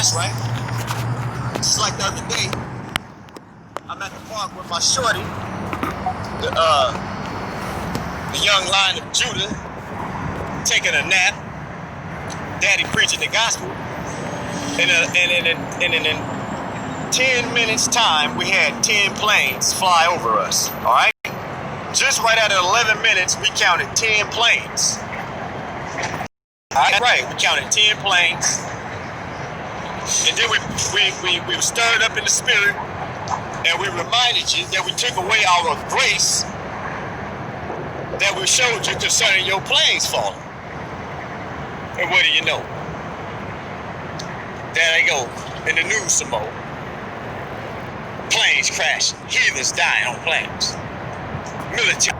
That's right. Just like the other day, I'm at the park with my shorty, the young Lion of Judah, taking a nap. Daddy preaching the gospel. And in 10 minutes time, we had 10 planes fly over us. All right. Just right at 11 minutes, we counted 10 planes. All right, we counted 10 planes. And then we were stirred up in the spirit, and we reminded you that we took away our grace that we showed you concerning your planes falling. And what do you know? There they go in the news some more. Planes crashing, heathens dying on planes. Military.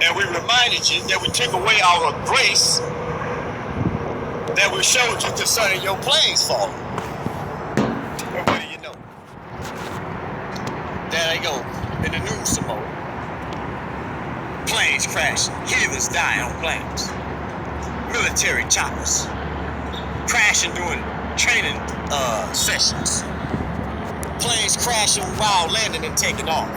And we reminded you that we took away our grace that we showed you concerning your planes falling. And what do you know? There they go in the news some more. Planes crashing, heathens dying on planes. Military choppers crashing during training sessions. Planes crashing while landing and taking off.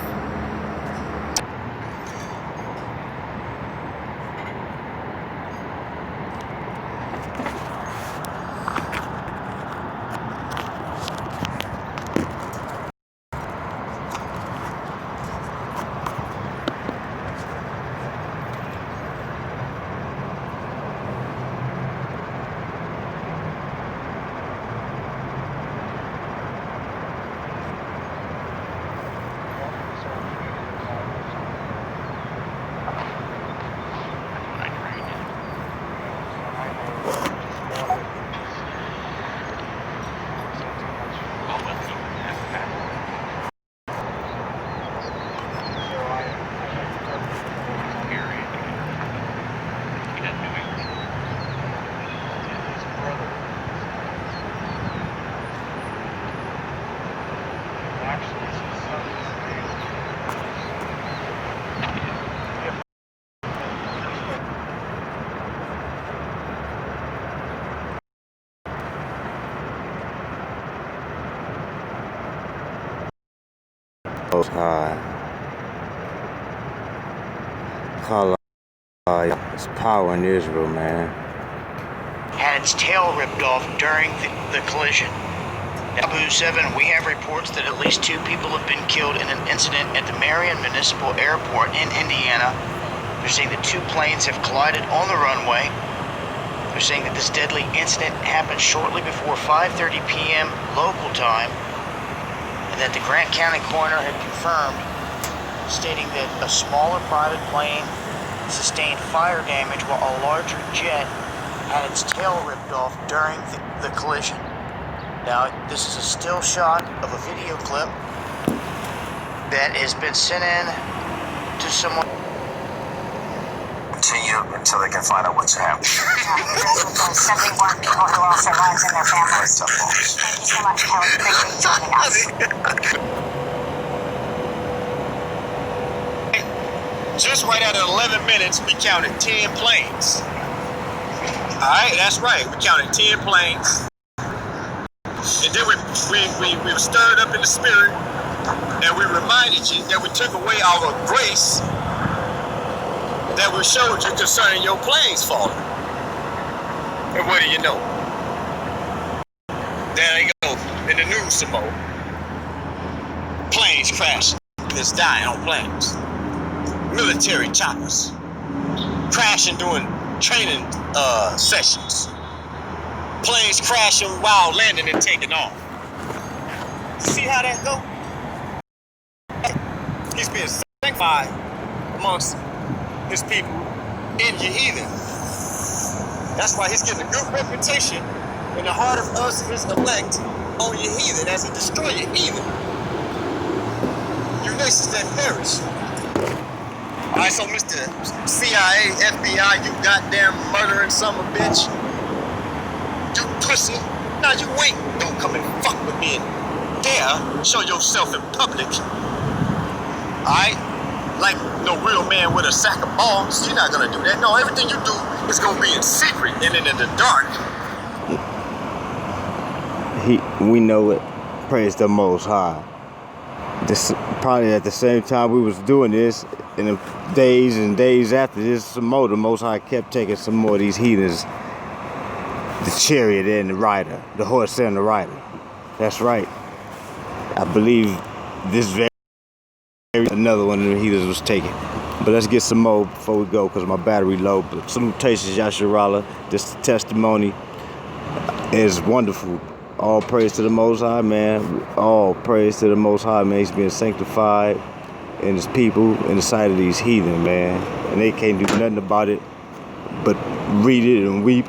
Most High, it's power in Israel, man. Had its tail ripped off during the collision. Abu 7, we have reports that at least 2 people have been killed in an incident at the Marion Municipal Airport in Indiana. They're saying that 2 planes have collided on the runway. They're saying that this deadly incident happened shortly before 5:30 p.m. local time, and that the Grant County coroner had confirmed, stating that a smaller private plane sustained fire damage while a larger jet had its tail ripped off during the collision. Now, this is a still shot of a video clip that has been sent in to someone. Continue until they can find out what's happening. 71 people who lost their lives and their families. Thank you so much, Kelly. Appreciate you joining us. Just right at 11 minutes, we counted 10 planes. All right, that's right. We counted 10 planes. And then we were stirred up in the spirit, and we reminded you that we took away our grace that we showed you concerning your planes falling. And what do you know? There they go in in the news some more. Planes crashing. It's dying on planes. Military choppers crashing during training sessions. Planes crashing while landing and taking off. See how that go? He's being sanctified amongst his people in Yeheathen. That's why he's getting a good reputation in the heart of us, his elect, on Yeheathen as he destroy Yeheathen. You nations that perish. Alright, so Mr. CIA, FBI, you goddamn murdering son of a bitch. You pussy. Now you ain't. Don't come and fuck with me and dare show yourself in public. Alright? Like no real man with a sack of balls. You're not gonna do that. No, everything you do is gonna be in secret and in the dark. We know it. Praise the Most High. This probably at the same time we was doing this, in the days and days after this, some more. The Most High kept taking some more of these heathens. The chariot and the rider, the horse and the rider. That's right. I believe this very another one of the heathens was taken. But let's get some more before we go, because my battery low. But salutations, Yasharala. This testimony is wonderful. All praise to the Most High, man. All praise to the Most High, man. He's being sanctified and his people in the sight of these heathen, man. And they can't do nothing about it but read it and weep,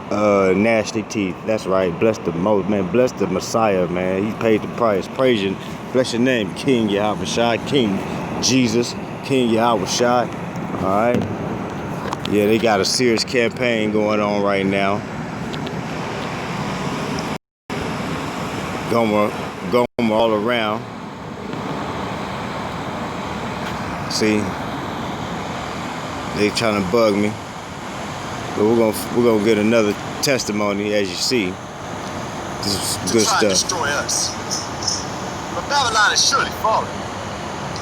gnash their teeth. That's right. Bless the most, man. Bless the Messiah, man. He paid the price. Praise you. Bless your name, King Yahawa, King Jesus, King Yahawa. All right. Yeah, they got a serious campaign going on right now. Gomer all around. See, they trying to bug me, but we're gonna get another testimony, as you see. This is good stuff. To destroy us, but Babylon is surely falling,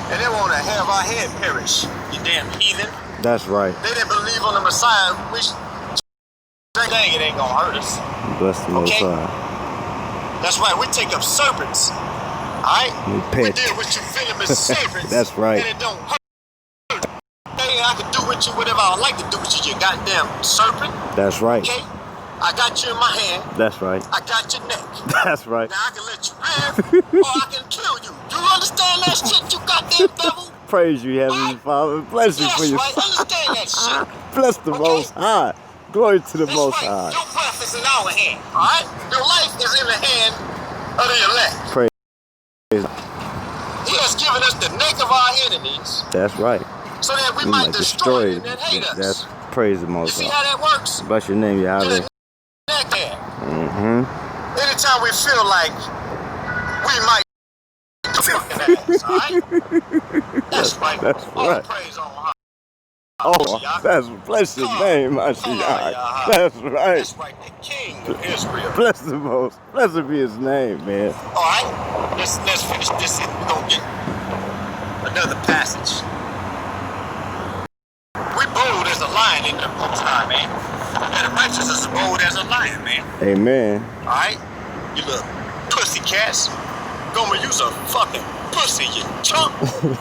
and they want to have our head perish. You damn heathen! That's right. They didn't believe on the Messiah. Which dang, it ain't gonna hurt us. Bless the Most High. That's right, we take up serpents. Alright? We deal with you venomous serpents. That's right. And it don't hurt. Hey, I can do with you whatever I like to do with you, you goddamn serpent. That's right. Okay? I got you in my hand. That's right. I got your neck. That's right. Now I can let you live or I can kill you. You understand that shit, you goddamn devil? Praise you, Heavenly Father. Bless you for your That's right, understand that shit. Bless the Most High. Glory to the Most High. Your breath is in our hand, alright? Your life is in the hand of the elect. Praise. He has given us the neck of our enemies. That's right. So that we might destroy them that hate us. That's praise the Most High. You see how that works? Bless your name, Yahawa. Neck hand. Mm-hmm. Anytime we feel like we might ass, alright? That's right. That's All right. praise on high. Oh, that's bless his name, Mashiach. That's right. That's right, the King of Israel. Bless the Most. Blessed be his name, man. Alright, let's finish this and we're gonna get another passage. We bold as a lion in the Most High, man. And the righteous is bold as a lion, man. Amen. Alright? You little pussy cats. Gomer, you's a fucking pussy, you chump.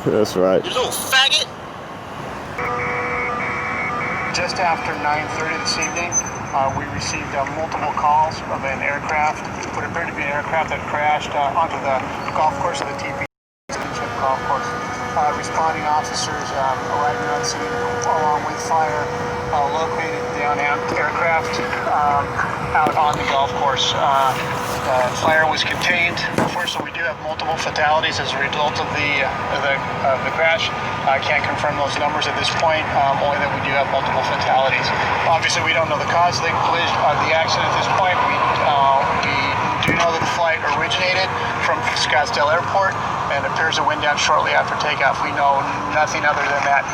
That's right. You little faggot. Just after 9:30 this evening, we received multiple calls of an aircraft, what appeared to be an aircraft that crashed onto the golf course of the TP golf course. Responding officers arriving on scene along with fire, located the downed aircraft out on the golf course. Fire was contained. Unfortunately, we do have multiple fatalities as a result of the crash. I can't confirm those numbers at this point, only that we do have multiple fatalities. Obviously, we don't know the cause of the collision, the accident at this point. We do know that the flight originated from Scottsdale Airport and appears to wind down shortly after takeoff. We know nothing other than that.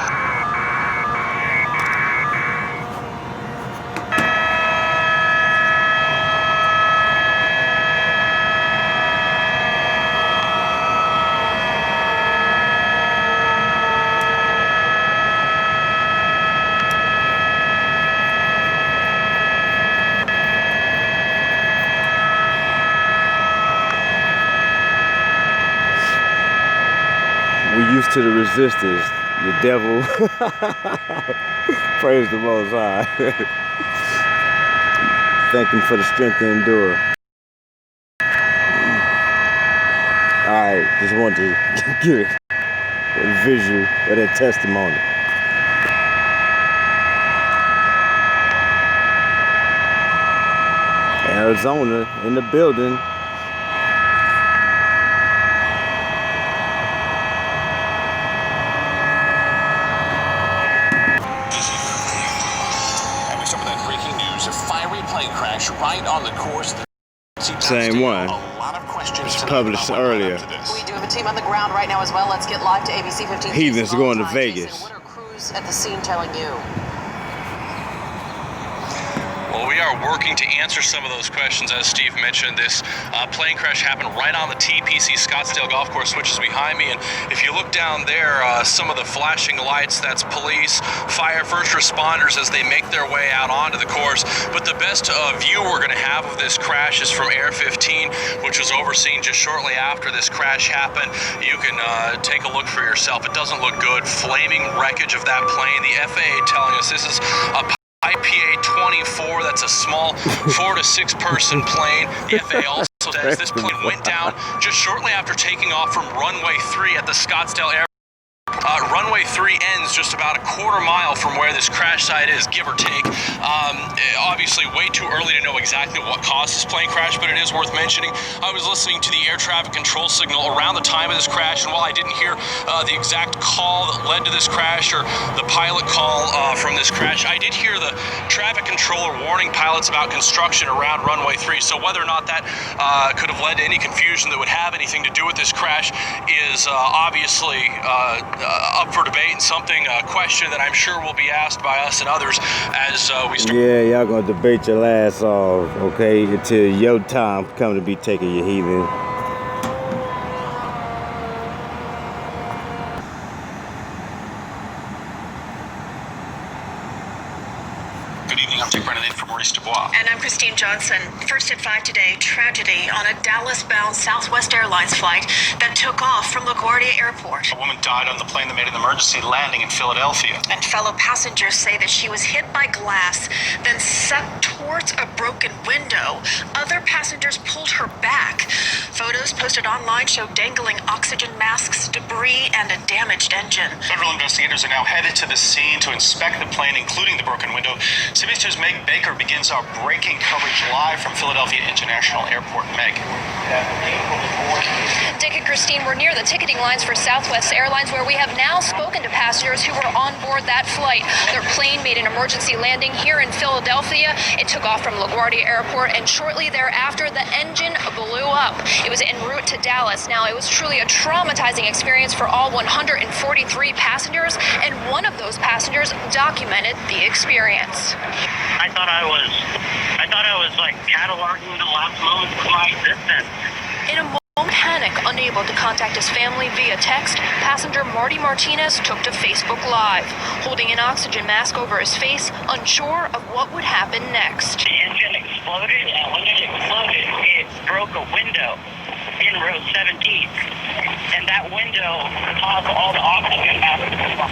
used to the resistance, the devil. Praise the Most High. Thank Him for the strength to endure. Alright, just wanted to give a visual of that testimony. Arizona in the building. And we start with that breaking news, a fiery plane crash right on the course. Same one. A lot of questions Published earlier. We do have a team on the ground right now as well. Let's get live to ABC 15. Heathens going to Vegas. Jason, what are crews at the scene telling you? Well, we are working to answer some of those questions. As Steve mentioned, this plane crash happened right on the TPC Scottsdale Golf Course, which is behind me. And if you look down there, some of the flashing lights, that's police, fire, first responders as they make their way out onto the course. But the best view we're going to have of this crash is from Air 15, which was overseen just shortly after this crash happened. You can take a look for yourself. It doesn't look good. Flaming wreckage of that plane. The FAA telling us this is a IPA 24, that's a small 4 to 6 person plane. The FAA also says this plane went down just shortly after taking off from runway 3 at the Scottsdale Airport. Runway 3 ends just about a quarter mile from where this crash site is, give or take. Obviously, way too early to know exactly what caused this plane crash, but it is worth mentioning. I was listening to the air traffic control signal around the time of this crash, and while I didn't hear the exact call that led to this crash or the pilot call from this crash, I did hear the traffic controller warning pilots about construction around runway 3. So whether or not that could have led to any confusion that would have anything to do with this crash is obviously up for debate and something, a question that I'm sure will be asked by us and others as we start. Yeah, y'all gonna debate your ass off, okay, until your time come to be taking your heathen. Good evening, I'm Dick Brennan in for Maurice Dubois. And I'm Christine Johnson. First at 5 today, tragedy on a Dallas-bound Southwest Airlines flight that took off from LaGuardia Airport. A woman died on the plane that made an emergency landing in Philadelphia. And fellow passengers say that she was hit by glass, then sucked towards a broken window. Other passengers pulled her back. Photos posted online show dangling oxygen masks, debris, and a damaged engine. Federal investigators are now headed to the scene to inspect the plane, including the broken window. CBS 2's Meg Baker begins our breaking coverage live from Philadelphia International Airport. Meg. Dick and Christine, we're near the ticketing lines for Southwest Airlines, where we have now spoken to passengers who were on board that flight. Their plane made an emergency landing here in Philadelphia. It took off from LaGuardia Airport, and shortly thereafter, the engine blew up. It was en route to Dallas. Now, it was truly a traumatizing experience for all 143 passengers, and one of those passengers documented the experience. I thought I was like cataloging the last moments of my existence. In a moment of panic, unable to contact his family via text, passenger Marty Martinez took to Facebook Live, holding an oxygen mask over his face, unsure of what would happen next. The engine exploded, and when it exploded, it broke a window in row 17, and that window caused all the oxygen masks to fall.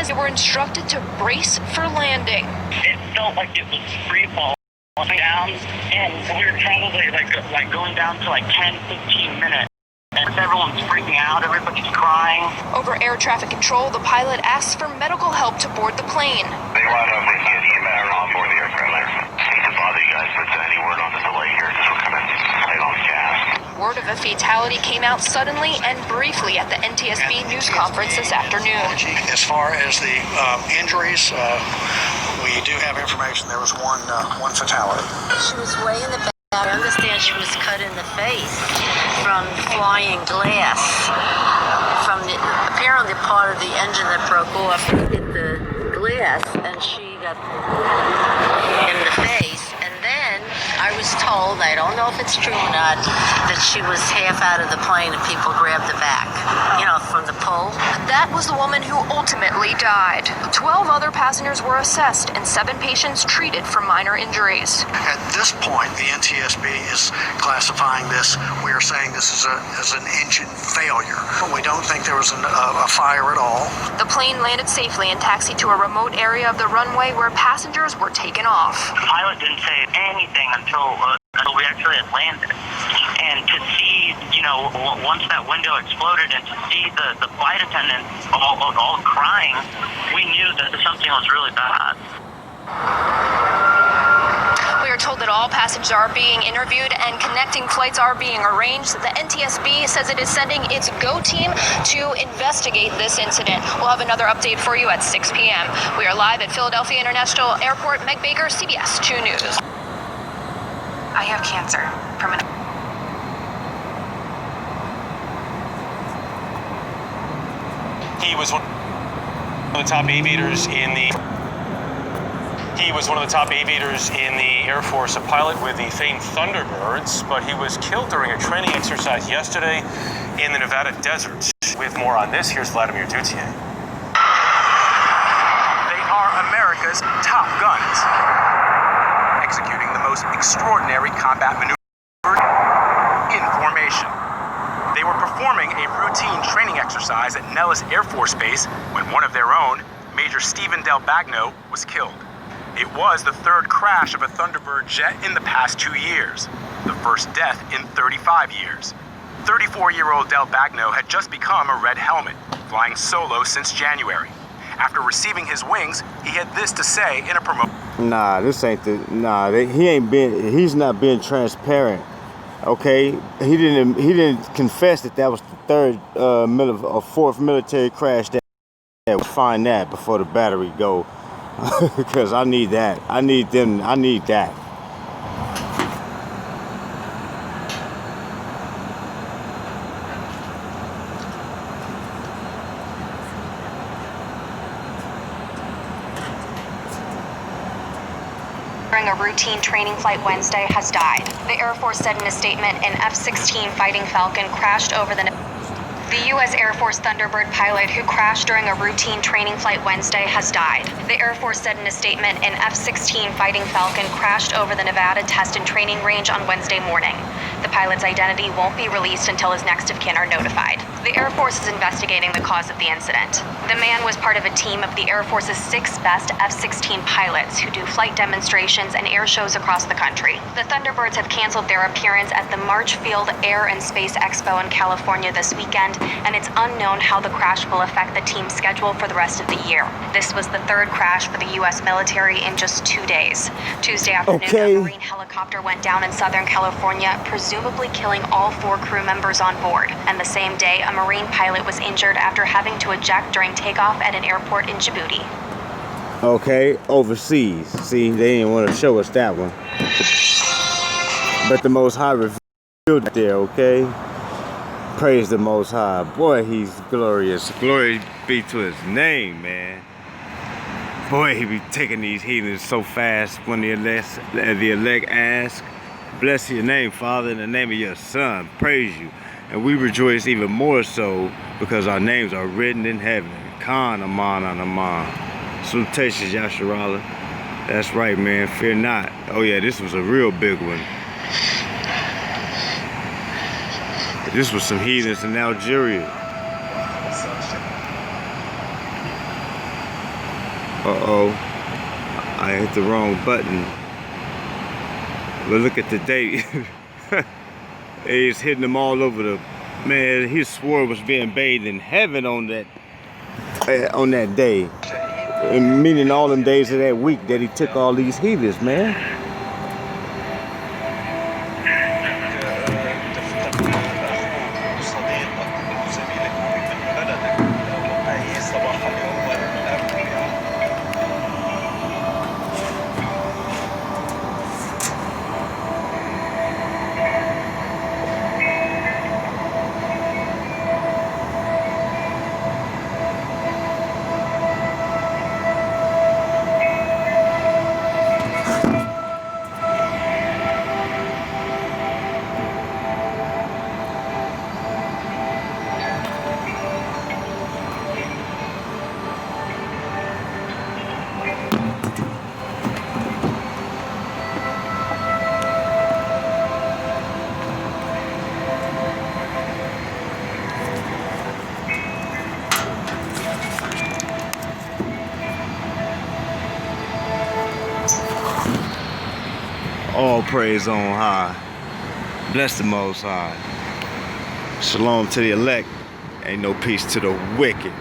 They were instructed to brace for landing. It felt like it was free fall down, and we were probably like going down to like 10-15 minutes. And everyone's freaking out, everybody's crying. Over air traffic control, the pilot asked for medical help to board the plane. They wound up with EMS on board the aircraft. I hate to bother you guys, but any word on the delay here, because we're kind of tight on gas. Word of a fatality came out suddenly and briefly at the NTSB news conference this afternoon. As far as the injuries, we do have information there was one fatality. She was way in the back. I understand she was cut in the face from flying glass. From the apparently part of the engine that broke off hit the glass, and she got in the face. And then I I was told, I don't know if it's true or not, that she was half out of the plane and people grabbed her back, from the pull. That was the woman who ultimately died. 12 other passengers were assessed and 7 patients treated for minor injuries. At this point, the NTSB is classifying this. We are saying this is as an engine failure. We don't think there was a fire at all. The plane landed safely and taxied to a remote area of the runway where passengers were taken off. The pilot didn't say anything until we actually had landed. And to see, once that window exploded and to see the flight attendants all crying, we knew that something was really bad. We are told that all passengers are being interviewed and connecting flights are being arranged. The NTSB says it is sending its GO team to investigate this incident. We'll have another update for you at 6 p.m. We are live at Philadelphia International Airport. Meg Baker, CBS 2 News. I have cancer. He was one of the top aviators in the Air Force, a pilot with the famed Thunderbirds, but he was killed during a training exercise yesterday in the Nevada desert. With more on this, here's Vladimir Duthier. They are America's top guns, executing the most extraordinary combat maneuver in formation. They were performing a routine training exercise at Nellis Air Force Base when one of their own, Major Stephen Del Bagno, was killed. It was the third crash of a Thunderbird jet in the past 2 years, the first death in 35 years. 34-year-old Del Bagno had just become a red helmet, flying solo since January. After receiving his wings, he had this to say in a promotion. He's not being transparent. Okay, he didn't confess that was the third or fourth military crash that. Find that before the battery go, because I need that. I need that. During a routine training flight Wednesday has died. The Air Force said in a statement an F-16 Fighting Falcon crashed over the U.S. Air Force Thunderbird pilot who crashed during a routine training flight Wednesday has died. The Air Force said in a statement an F-16 Fighting Falcon crashed over the Nevada test and training range on Wednesday morning. The pilot's identity won't be released until his next of kin are notified. The Air Force is investigating the cause of the incident. The man was part of a team of the Air Force's 6 best F-16 pilots who do flight demonstrations and air shows across the country. The Thunderbirds have canceled their appearance at the Marchfield Air and Space Expo in California this weekend, and it's unknown how the crash will affect the team's schedule for the rest of the year. This was the third crash for the U.S. military in just 2 days. Tuesday afternoon, a Marine helicopter went down in Southern California, presumably killing all 4 crew members on board. And the same day, a Marine pilot was injured after having to eject during takeoff at an airport in Djibouti. Okay, overseas. See, they didn't want to show us that one. But the Most High revealed it there, okay? Praise the Most High. Boy, he's glorious. Glory be to his name, man. Boy, he be taking these heathens so fast when the elect ask, bless your name, Father, in the name of your Son. Praise you. And we rejoice even more so because our names are written in heaven. Khan, Aman, and Aman. Salutations, Yasharala. That's right, man. Fear not. Oh, yeah, this was a real big one. This was some heathens in Algeria. Uh-oh. I hit the wrong button. But look at the date. He's hitting them all over the... Man, he swore was being bathed in heaven on that day. And meaning all them days of that week that he took all these heathens, man. All praise on high. Bless the Most High. Shalom to the elect. Ain't no peace to the wicked.